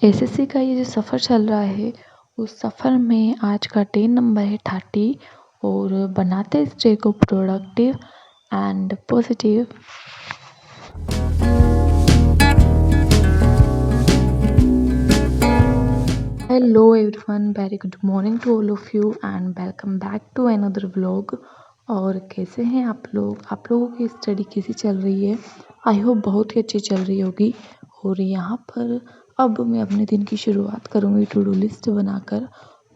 SSC का ये जो सफ़र चल रहा है, उस सफ़र में आज का 10 नंबर है 30 और बनाते हैं इस डे को productive and positive. Hello everyone, very good morning to all of you and welcome back to another vlog. और कैसे हैं आप लोग? आप लोगों की स्टडी कैसी चल रही है? आई होप बहुत ही अच्छी चल रही होगी। और यहाँ पर अब मैं अपने दिन की शुरुआत करूँगी टू डू लिस्ट बनाकर।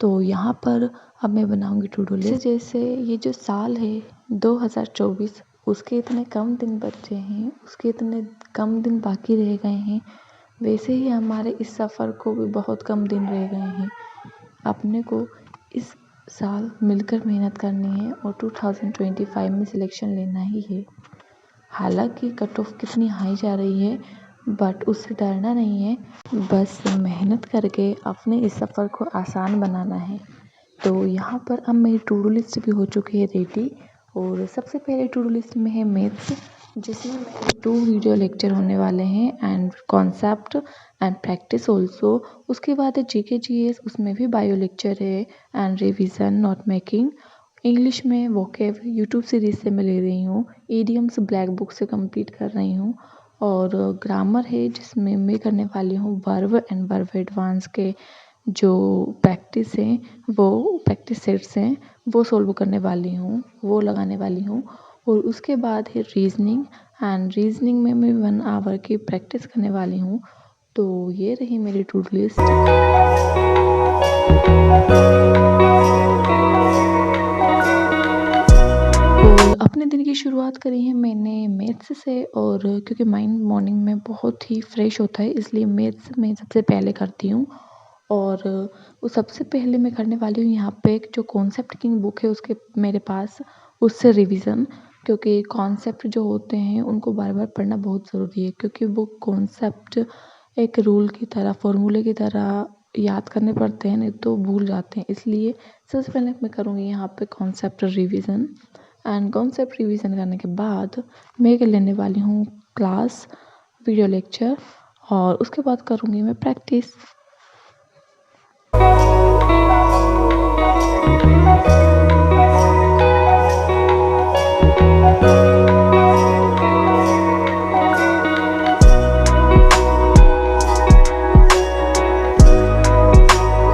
तो यहाँ पर अब मैं बनाऊँगी टू डू लिस्ट। जैसे ये जो साल है 2024, उसके इतने कम दिन बचे हैं, उसके इतने कम दिन बाकी रह गए हैं, वैसे ही हमारे इस सफ़र को भी बहुत कम दिन रह गए हैं। अपने को इस साल मिलकर मेहनत करनी है और 2025 में सिलेक्शन लेना ही है। हालांकि कट ऑफ कितनी हाई जा रही है, बट उससे डरना नहीं है, बस मेहनत करके अपने इस सफ़र को आसान बनाना है। तो यहाँ पर अब मेरी टू डू लिस्ट भी हो चुकी है रेडी। और सबसे पहले टू डू लिस्ट में है मैथ्स, जिसमें मेरे 2 वीडियो लेक्चर होने वाले हैं and concept and practice also. उसके बाद है जीके जीएस, उसमें भी बायो लेक्चर है and revision note making. English में वोकेब यूट्यूब सीरीज से मैं ले रही हूँ, ईडियम्स ब्लैक बुक से कंप्लीट कर रही हूँ। और ग्रामर है, जिसमें मैं करने वाली हूँ वर्ब एंड वर्ब एडवांस के जो प्रैक्टिस हैं, वो प्रैक्टिस सेट्स हैं, वो सोल्व करने वाली हूँ, वो लगाने वाली हूँ। और उसके बाद है रीजनिंग एंड रीजनिंग में मैं 1 आवर की प्रैक्टिस करने वाली हूँ। तो ये रही मेरी टू डू लिस्ट। और अपने दिन की शुरुआत करी है मैंने मैथ्स से, और क्योंकि माइंड मॉर्निंग में बहुत ही फ्रेश होता है, इसलिए मैथ्स मैं सबसे पहले करती हूँ। और वो सबसे पहले मैं करने वाली हूँ यहाँ पे एक जो कॉन्सेप्ट किंग बुक है उसके मेरे पास, उससे रिवीजन। क्योंकि कॉन्सेप्ट जो होते हैं उनको बार बार पढ़ना बहुत ज़रूरी है, क्योंकि वो कॉन्सेप्ट एक रूल की तरह, फॉर्मूले की तरह याद करने पड़ते हैं, नहीं तो भूल जाते हैं। इसलिए सबसे पहले मैं करूँगी यहाँ पे concept revision. And concept revision करने के बाद मैं लेने वाली हूँ क्लास वीडियो लेक्चर, और उसके बाद करूँगी मैं प्रैक्टिस।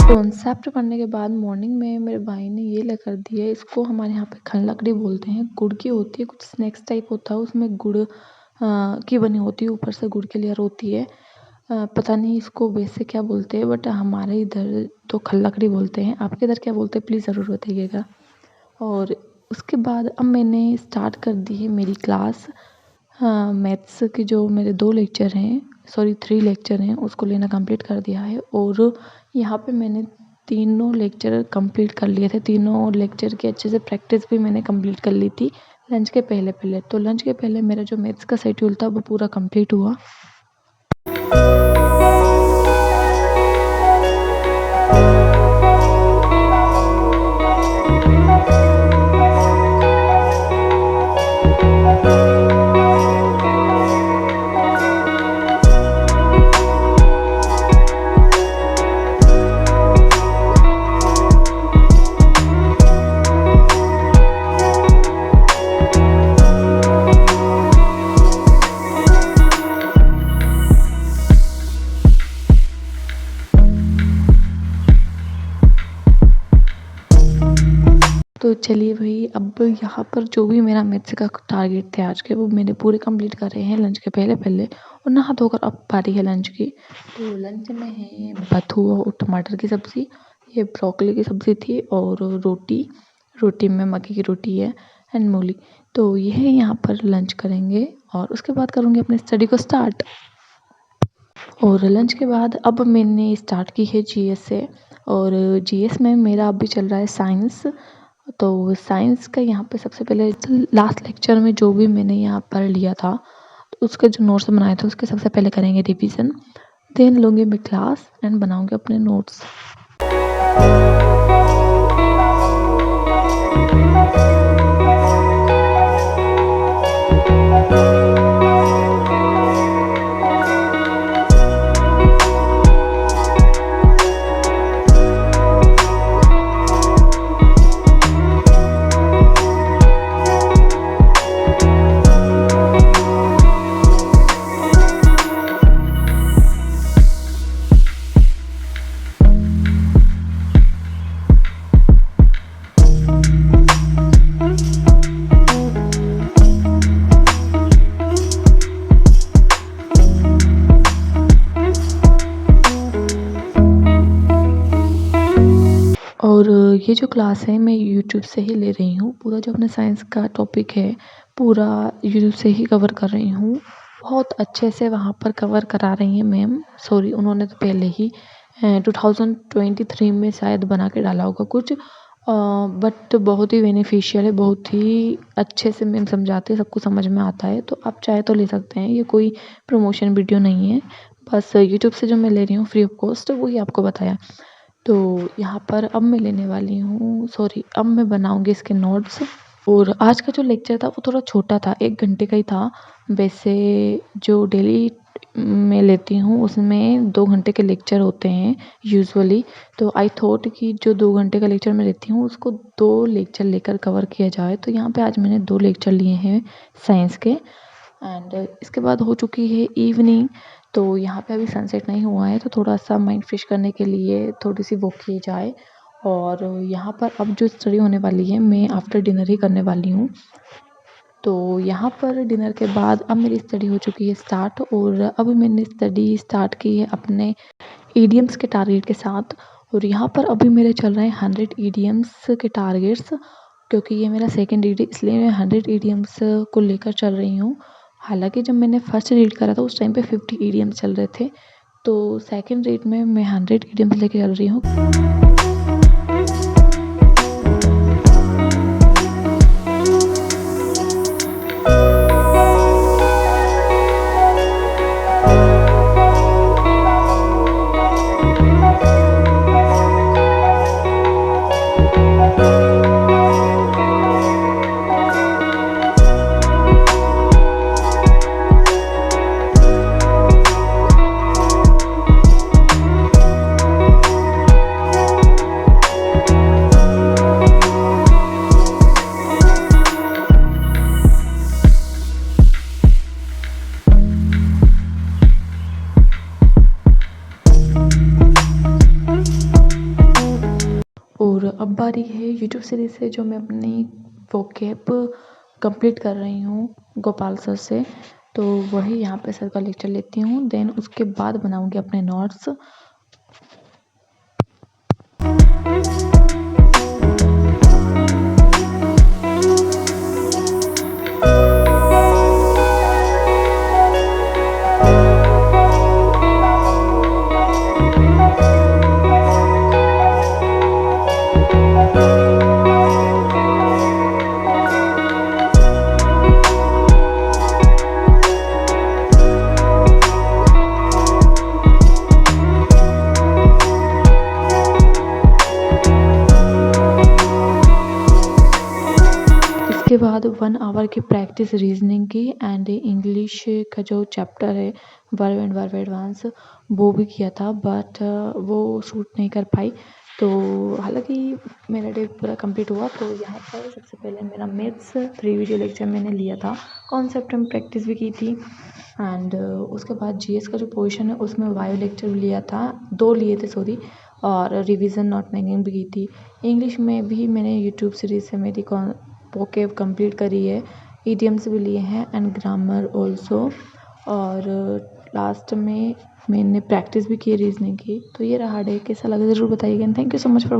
कॉन्सेप्ट पढ़ने के बाद मॉर्निंग में मेरे भाई ने ये लेकर दिया, इसको हमारे यहाँ पे खन लकड़ी बोलते हैं। गुड़ की होती है, कुछ स्नैक्स टाइप होता है, उसमें गुड़ की बनी होती है, ऊपर से गुड़ की लेयर होती है। पता नहीं इसको वैसे क्या बोलते हैं, बट हमारे इधर तो खन लकड़ी बोलते हैं। आपके इधर क्या बोलते हैं प्लीज़ ज़रूर बताइएगा। और उसके बाद अब मैंने स्टार्ट कर दी है मेरी क्लास। मैथ्स के जो मेरे 2 लेक्चर हैं, सॉरी 3 लेक्चर हैं, उसको लेना कंप्लीट कर दिया है। और यहाँ पे मैंने तीनों लेक्चर कंप्लीट कर लिए थे, तीनों लेक्चर की अच्छे से प्रैक्टिस भी मैंने कंप्लीट कर ली थी लंच के पहले। तो लंच के पहले मेरा जो मैथ्स का शेड्यूल था वो पूरा कंप्लीट हुआ। तो चलिए भाई, अब यहाँ पर जो भी मेरा मैथ्स का टारगेट थे आज के, वो मैंने पूरे कंप्लीट कर रहे हैं लंच के पहले। और नहा धोकर अब बारी है लंच की। तो लंच में है बथुआ और टमाटर की सब्ज़ी, ये ब्रोकली की सब्ज़ी थी, और रोटी में मक्की की रोटी है एंड मूली। तो यह यहाँ पर लंच करेंगे और उसके बाद करूँगी अपने स्टडी को स्टार्ट। और लंच के बाद अब मैंने स्टार्ट की है जीएस से, और जीएस में मेरा अभी चल रहा है साइंस। तो साइंस का यहाँ पे सबसे पहले लास्ट लेक्चर में जो भी मैंने यहाँ पर लिया था, तो उसके जो नोट्स बनाए थे उसके सबसे पहले करेंगे रिवीजन, देन लूँगी मैं क्लास एंड बनाऊँगी अपने नोट्स। और ये जो क्लास है मैं यूट्यूब से ही ले रही हूँ। पूरा जो अपने साइंस का टॉपिक है पूरा यूट्यूब से ही कवर कर रही हूँ। बहुत अच्छे से वहाँ पर कवर करा रही हैं मैम। सॉरी, उन्होंने तो पहले ही 2023 में शायद बना के डाला होगा कुछ, बट बहुत ही बेनिफिशियल है, बहुत ही अच्छे से मैम समझाते हैं, सबको समझ में आता है। तो आप चाहे तो ले सकते हैं, ये कोई प्रमोशन वीडियो नहीं है, बस यूट्यूब से जो मैं ले रही हूँ फ्री ऑफ कॉस्ट वही आपको बताया। तो यहाँ पर अब मैं लेने वाली हूँ, सॉरी अब मैं बनाऊँगी इसके नोट्स। और आज का जो लेक्चर था वो थोड़ा छोटा था, 1 घंटे का ही था। वैसे जो डेली मैं लेती हूँ उसमें 2 घंटे के लेक्चर होते हैं यूजुअली। तो आई थॉट कि जो 2 घंटे का लेक्चर मैं लेती हूँ उसको 2 लेक्चर लेकर कवर किया जाए। तो यहाँ पे आज मैंने 2 लेक्चर लिए हैं साइंस के। एंड इसके बाद हो चुकी है इवनिंग। तो यहाँ पे अभी सनसेट नहीं हुआ है, तो थोड़ा सा माइंड फ्रेश करने के लिए थोड़ी सी वॉक की जाए। और यहाँ पर अब जो स्टडी होने वाली है मैं आफ्टर डिनर ही करने वाली हूँ। तो यहाँ पर डिनर के बाद अब मेरी स्टडी हो चुकी है स्टार्ट। और अभी मैंने स्टडी स्टार्ट की है अपने ईडियम्स के टारगेट के साथ। और यहाँ पर अभी मेरे चल रहे हैं 100 ईडियम्स के टारगेट्स, क्योंकि ये मेरा सेकंड रीड है इसलिए मैं 100 ईडियम्स को लेकर चल रही हूँ। हालांकि जब मैंने फर्स्ट रीड करा था उस टाइम पे 50 ईडियम्स चल रहे थे, तो सेकंड रीड में मैं 100 ईडियम्स लेके चल रही हूँ। और अब बारी है यूट्यूब सीरीज़ से जो मैं अपनी वोकैब कंप्लीट कर रही हूँ गोपाल सर से। तो वही यहाँ पे सर का लेक्चर लेती हूँ, देन उसके बाद बनाऊँगी अपने नोट्स। इसके बाद 1 आवर की प्रैक्टिस रीजनिंग की एंड इंग्लिश का जो चैप्टर है वर्ब एंड वर्ब एडवांस वो भी किया था, बट वो शूट नहीं कर पाई। तो हालांकि मेरा डे पूरा कंप्लीट हुआ। तो यहाँ पर सबसे पहले मेरा मैथ्स 3 वीडियो लेक्चर मैंने लिया था, कॉन्सेप्ट में प्रैक्टिस भी की थी। एंड उसके बाद जीएस का जो पोर्शन है उसमें बायो लेक्चर भी लिया था, 2 लिए थे सॉरी, और रिवीजन नोट मेकिंग भी की थी। इंग्लिश में भी मैंने यूट्यूब सीरीज़ से मेरी वोकैब कंप्लीट करी है, ईडियम्स भी लिए हैं एंड ग्रामर ऑल्सो। और लास्ट में मैंने प्रैक्टिस भी की रीजनिंग की। तो ये रहा डे, कैसा लगा ज़रूर बताइएगा। Thank you so much for